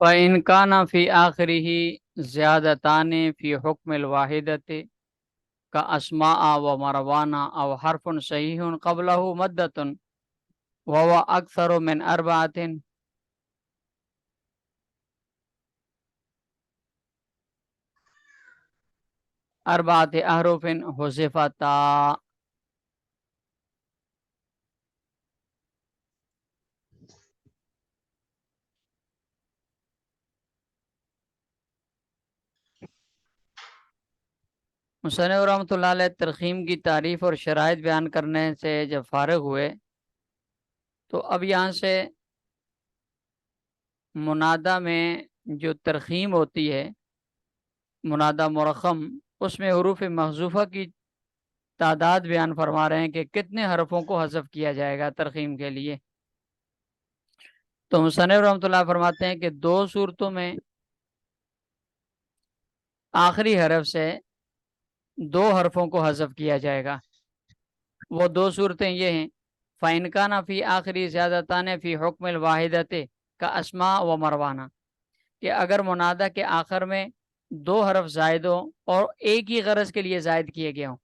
فَإِنْ كَانَ فِي آخِرِهِ زِيَادَتَانِ فِي حُكْمِ الْوَاحِدَةِ كَأَسْمَاءَ وَمَرْوَانَ أَوْ حَرْفٌ صَحِيحٌ قَبْلَهُ مَدَّةٌ وَهُوَ أَكْثَرُ مِنْ أربعة أحرف حذفتا۔ مصنف رحمۃ اللہ علیہ ترخیم کی تعریف اور شرائط بیان کرنے سے جب فارغ ہوئے تو اب یہاں سے منادہ میں جو ترخیم ہوتی ہے، منادہ مرخم، اس میں حروف محذوفہ کی تعداد بیان فرما رہے ہیں کہ کتنے حرفوں کو حذف کیا جائے گا ترخیم کے لیے۔ تو مصنف رحمۃ اللہ فرماتے ہیں کہ دو صورتوں میں آخری حرف سے دو حرفوں کو حذف کیا جائے گا۔ وہ دو صورتیں یہ ہیں: فَإِنْ كَانَ فِي آخِرِ زِيَادَتَانِ فِي حُكْمِ الْوَاحِدَةِ كَأَسْمَاءَ وَمَرْوَانَ، کہ اگر منادہ کے آخر میں دو حرف زائد ہوں اور ایک ہی غرض کے لیے زائد کیے گئے ہوں،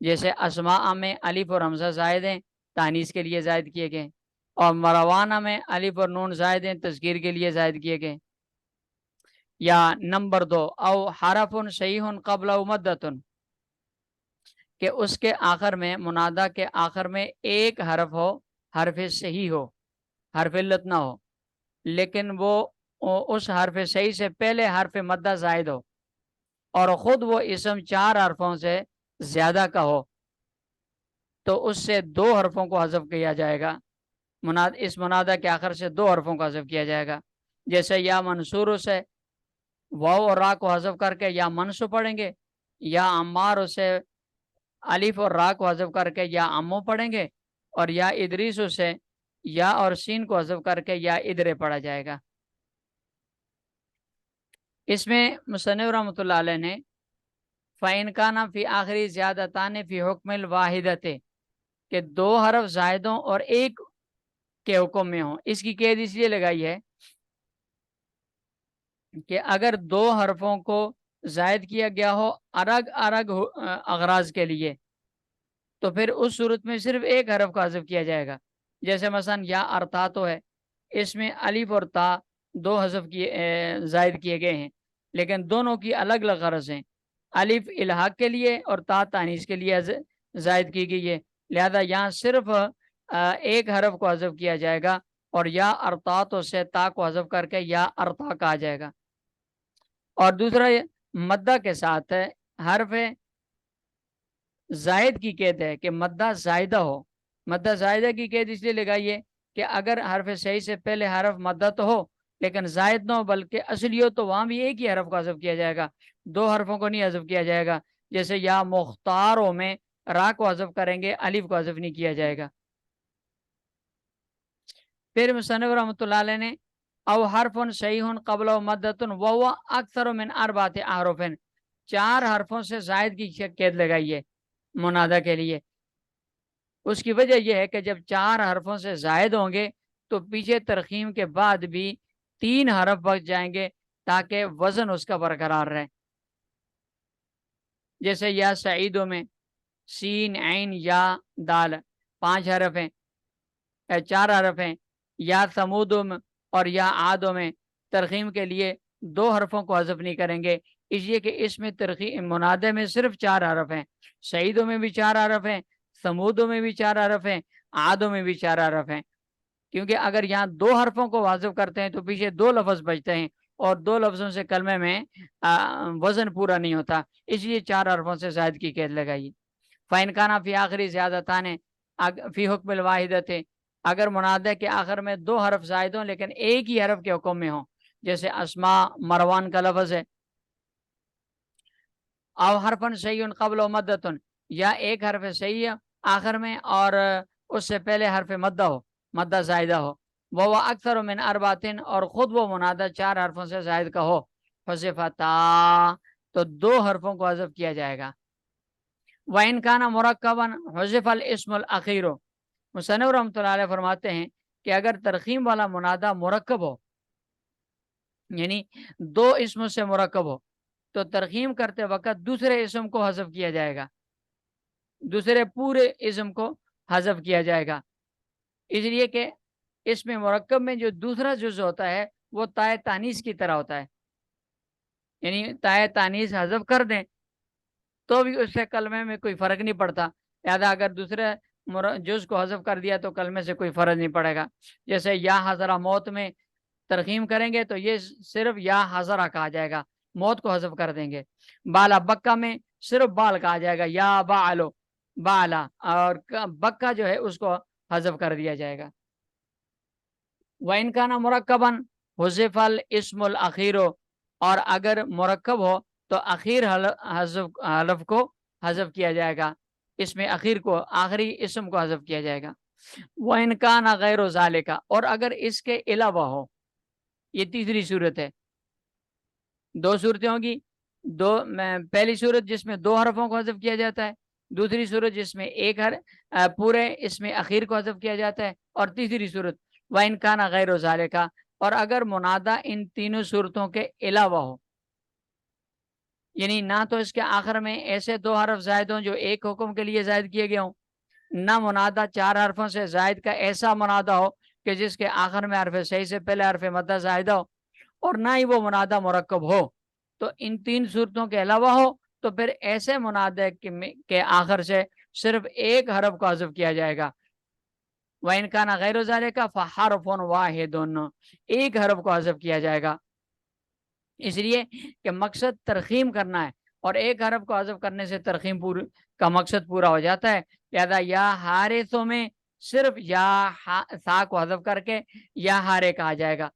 جیسے اسماء میں الف اور حمزہ زائد ہیں، تانیث کے لیے زائد کیے گئے، اور مروانہ میں الف اور نون زائد ہیں، تذکیر کے لیے زائد کیے گئے۔ یا نمبر 2، او حرف صحیح قبل مدۃ، کہ اس کے آخر میں، منادہ کے آخر میں ایک حرف ہو، حرف صحیح ہو، حرف علت نہ ہو، لیکن وہ اس حرف صحیح سے پہلے حرف مدہ زائد ہو اور خود وہ اسم چار حرفوں سے زیادہ کا ہو، تو اس سے دو حرفوں کو حذف کیا جائے گا۔ اس منادہ کے آخر سے دو حرفوں کو حذف کیا جائے گا، جیسے یا منصور سے واو اور را کو حذف کر کے یا منصو پڑھیں گے، یا عمار سے الف اور را کو حذف کر کے یا عمو پڑھیں گے، اور یا ادریس سے یا اور سین کو حذف کر کے یا ادرے پڑھا جائے گا۔ اس میں مصنف رحمۃ اللہ علیہ نے فَإِنْ كَانَ فِي آخِرِ زِيَادَتَانِ فِي حُكْمِ الْوَاحِدَةِ، کہ دو حرف زائدوں اور ایک کے حکم میں ہوں۔ اس کی قید اس لیے لگائی ہے کہ اگر دو حرفوں کو زائد کیا گیا ہو الگ الگ اغراض کے لیے، تو پھر اس صورت میں صرف ایک حرف کا حذف کیا جائے گا۔ جیسے مثلا یا ارتا تو ہے، اس میں الف اور تا دو حذف زائد کیے گئے ہیں، لیکن دونوں کی الگ الگ غرض ہیں۔ الف الحاق کے لیے اور تا تانیث کے لیے زائد کی گئی ہے، لہذا یہاں صرف ایک حرف کو حذف کیا جائے گا، اور یا ارتا تو سے تا کو حذف کر کے یا ارتا کہا جائے گا۔ اور دوسرا مدہ کے ساتھ حرف زائد کی قید ہے کہ مدہ زائدہ ہو۔ مدہ زائدہ کی قید اس لیے لگائیے کہ اگر حرف صحیح سے پہلے حرف مدہ تو ہو لیکن زائد نہ ہو بلکہ اصلی ہو، تو وہاں بھی ایک ہی حرف کو حذف کیا جائے گا، دو حرفوں کو نہیں حذف کیا جائے گا۔ جیسے یا مختاروں میں را کو حذف کریں گے، الف کو حذف نہیں کیا جائے گا۔ پھر مصنف رحمۃ اللہ علیہ نے او حرف صحیح قبل مدۃ وهو اکثر من اربعۃ احرف، چار حرفوں سے زائد کی قید لگائی ہے منادہ کے لیے۔ اس کی وجہ یہ ہے کہ جب چار حرفوں سے زائد ہوں گے تو پیچھے ترخیم کے بعد بھی تین حرف بچ جائیں گے تاکہ وزن اس کا برقرار رہے۔ جیسے یا سعیدوں میں سین عین یا دال پانچ حرف ہیں، چار حرف ہیں۔ یا ثمودوں میں اور یا عادوں میں ترخیم کے لیے دو حرفوں کو حذف نہیں کریں گے، اس لیے کہ اس میں ترخیم منادے میں صرف چار حرف ہیں۔ سعیدوں میں بھی چار حرف ہیں، ثمودوں میں بھی چار حرف ہیں، عادوں میں بھی چار حرف ہیں۔ کیونکہ اگر یہاں دو حرفوں کو حذف کرتے ہیں تو پیچھے دو لفظ بچتے ہیں، اور دو لفظوں سے کلمے میں وزن پورا نہیں ہوتا، اس لیے چار حرفوں سے زائد کی قید لگائی۔ فَإِنْ كَانَ فِي آخِرِ زِيَادَتَانِ فِي حُكْمِ الْوَاحِدَةِ، اگر منادے کے آخر میں دو حرف زائد ہوں لیکن ایک ہی حرف کے حکم میں ہوں، جیسے اسماء مروان کا لفظ ہے، او حرفن صحیح قبل مدۃ، یا ایک حرف صحیح ہے آخر میں اور اس سے پہلے حرف مدہ ہو، مدہ زائدہ ہو، وہ اکثر من اربعۃ، اور خود وہ منادہ چار حرفوں سے زائد کا ہو، حذفتا، تو دو حرفوں کو حذف کیا جائے گا۔ وَإِنْ كَانَ مُرَكَّبًا حُذِفَ الْاسْمُ الْأَخِيرُ، مصنف رحمۃ اللہ علیہ فرماتے ہیں کہ اگر ترخیم والا منادہ مرکب ہو یعنی دو اسم سے مرکب ہو تو ترخیم کرتے وقت دوسرے اسم کو حذف کیا جائے گا، دوسرے پورے اسم کو حذف کیا جائے گا، اس لیے کہ اس میں مرکب میں جو دوسرا جز ہوتا ہے وہ تائے تانیث کی طرح ہوتا ہے، یعنی تائے تانیث حذف کر دیں تو بھی اس سے کلمے میں کوئی فرق نہیں پڑتا، لہذا اگر دوسرے جز کو حذف کر دیا تو کلمے سے کوئی فرق نہیں پڑے گا۔ جیسے یا حضرہ موت میں ترخیم کریں گے تو یہ صرف یا حضرہ کہا جائے گا، موت کو حذف کر دیں گے۔ بالا بکا میں صرف بال کہا جائے گا، یا بالو بالا، اور بکا جو ہے اس کو حذف کر دیا جائے گا۔ وَإِنْ كَانَ مُرَكَّبًا حُذِفَ الْاسْمُ الْأَخِيرُ، اور اگر مرکب ہو تو اخیر حرف کو حذف کیا جائے گا، اس میں اخیر کو، آخری اسم کو حذف کیا جائے گا۔ وَإِنْ كَانَ غَيْرُ ذَلِكَ، اور اگر اس کے علاوہ ہو، یہ تیسری صورت ہے، دو صورتیں ہوں گی، پہلی صورت جس میں دو حرفوں کو حذف کیا جاتا ہے، دوسری صورت جس میں ایک پورے اس میں اخیر کو حذف کیا جاتا ہے، اور تیسری صورت وَإِنْ كَانَ غَيْرُ ذَلِكَ، اور اگر منادہ ان تینوں صورتوں کے علاوہ ہو، یعنی نہ تو اس کے آخر میں ایسے دو حرف زائد ہوں جو ایک حکم کے لیے زائد کیے گئے ہوں، نہ منادہ چار حرفوں سے زائد کا ایسا منادہ ہو کہ جس کے آخر میں حرف صحیح سے پہلے حرف مدہ زائدہ ہو، اور نہ ہی وہ منادہ مرکب ہو، تو ان تین صورتوں کے علاوہ ہو تو پھر ایسے منادے کے آخر سے صرف ایک حرف کو حذف کیا جائے گا۔ وَإِنْ كَانَ غَيْرُ ذَلِكَ فَحَرْفٌ وَاحِدٌ، ایک حرف کو حذف کیا جائے گا، اس لیے کہ مقصد ترخیم کرنا ہے، اور ایک حرف کو حذف کرنے سے ترخیم کا مقصد پورا ہو جاتا ہے، لہذا یا حارثوں میں صرف یا سا کو حذف کر کے یا ہارے کہا جائے گا،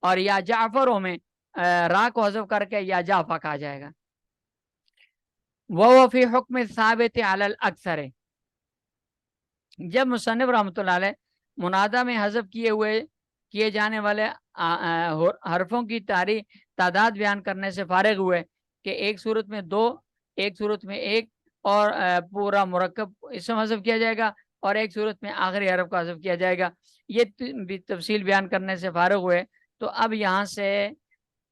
اور یا جعفروں میں را کو حذف کر کے یا جعفا کہا جائے گا۔ وَهُوَ فِي حُکْمِ ثابت علی الاکثر، جب مصنف رحمۃ اللہ علیہ منادہ میں حذف کیے جانے والے حرفوں کی تعداد بیان کرنے سے فارغ ہوئے کہ ایک صورت میں دو، ایک صورت میں ایک، اور پورا مرکب اسم حذف کیا جائے گا، اور ایک صورت میں آخری حرف کا حذف کیا جائے گا، یہ تفصیل بیان کرنے سے فارغ ہوئے تو اب یہاں سے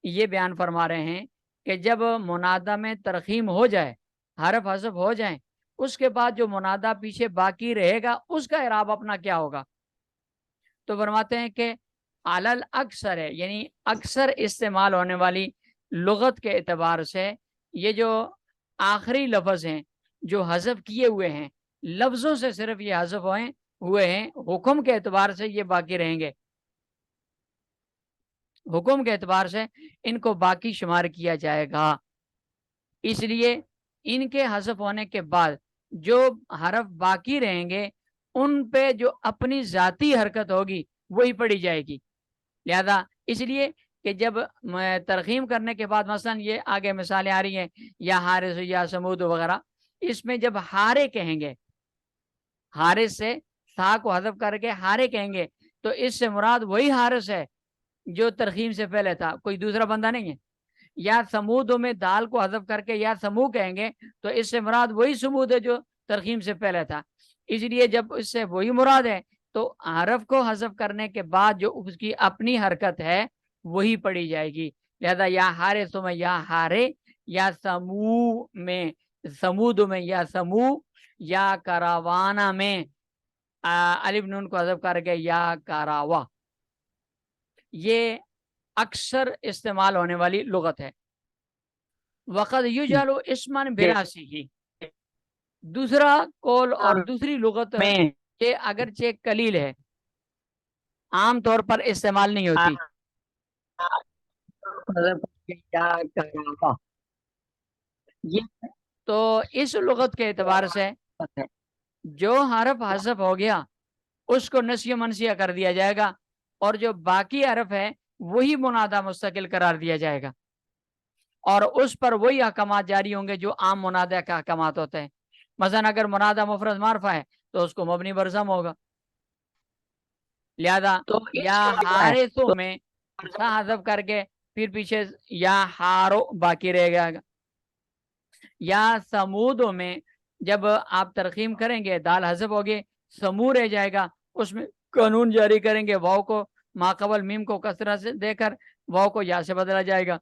یہ بیان فرما رہے ہیں کہ جب منادہ میں ترخیم ہو جائے، حرف حذف ہو جائیں، اس کے بعد جو منادہ پیچھے باقی رہے گا اس کا اعراب اپنا کیا ہوگا، تو فرماتے ہیں کہ علل اکثر ہے، یعنی اکثر استعمال ہونے والی لغت کے اعتبار سے یہ جو آخری لفظ ہیں جو حذف کیے ہوئے ہیں، لفظوں سے صرف یہ حذف ہوئے ہیں، حکم کے اعتبار سے یہ باقی رہیں گے، حکم کے اعتبار سے ان کو باقی شمار کیا جائے گا، اس لیے ان کے حذف ہونے کے بعد جو حرف باقی رہیں گے ان پہ جو اپنی ذاتی حرکت ہوگی وہی پڑھی جائے گی، لہذا اس لیے کہ جب ترخیم کرنے کے بعد مثلا یہ آگے مثالیں آ رہی ہیں یا حارث یا سمود وغیرہ، اس میں جب ہارے کہیں گے، حارث سے سا کو حذف کر کے ہارے کہیں گے تو اس سے مراد وہی حارث ہے جو ترخیم سے پہلے تھا، کوئی دوسرا بندہ نہیں ہے۔ یا سمود میں دال کو حذف کر کے یا سمو کہیں گے تو اس سے مراد وہی سمود ہے جو ترخیم سے پہلے تھا، اس لیے جب اس سے وہی مراد ہے تو حرف کو حذف کرنے کے بعد جو اس کی اپنی حرکت ہے وہی پڑھی جائے گی، لہذا یا ہارے سو میں یا ہارے، یا سمو میں سمود میں یا سمو، یا کراوانا میں الف نون کو حذف کر کے یا کراوا، یہ اکثر استعمال ہونے والی لغت ہے۔ وقد یجعل اسما براسه، دوسرا قول اور دوسری لغت میں یہ اگرچہ قلیل ہے، عام طور پر استعمال نہیں ہوتی، تو اس لغت کے اعتبار سے جو حرف حذف ہو گیا اس کو نسیہ منسیہ کر دیا جائے گا، اور جو باقی حرف ہے وہی منادہ مستقل قرار دیا جائے گا، اور اس پر وہی احکامات جاری ہوں گے جو عام منادہ کے احکامات ہوتے ہیں، مثلا اگر منادہ مفرد معرفہ ہے تو اس کو مبنی برضم ہوگا، لہذا یا حارثوں میں سا حذف کر کے پھر پیچھے یا ہارو باقی رہ گا، یا سمودوں میں جب آپ ترخیم کریں گے دال حذف ہوگی، سمو رہ جائے گا، اس میں قانون جاری کریں گے، واو کو ماقبل میم کو کسرہ سے دے کر واو کو یا سے بدلا جائے گا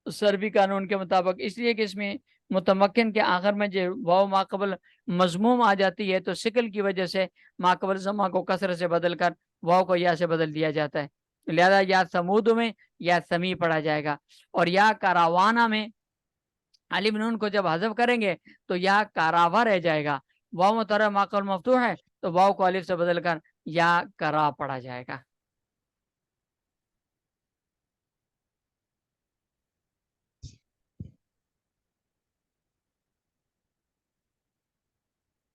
سربی قانون کے مطابق، اس لیے کہ اس میں متمکن کے آخر میں جو واو ماقبل مضموم آ جاتی ہے تو شکل کی وجہ سے ماقبل ضمہ کو کسر سے بدل کر واو کو یا سے بدل دیا جاتا ہے، لہذا یا سمود میں یا سمی پڑھا جائے گا، اور یا کاراوانہ میں الف نون کو جب حذف کریں گے تو یا کاراوا رہ جائے گا، واو متحرک ماقبل مفتوح ہے تو واو کو الف سے بدل کر یا کرا پڑھا جائے گا۔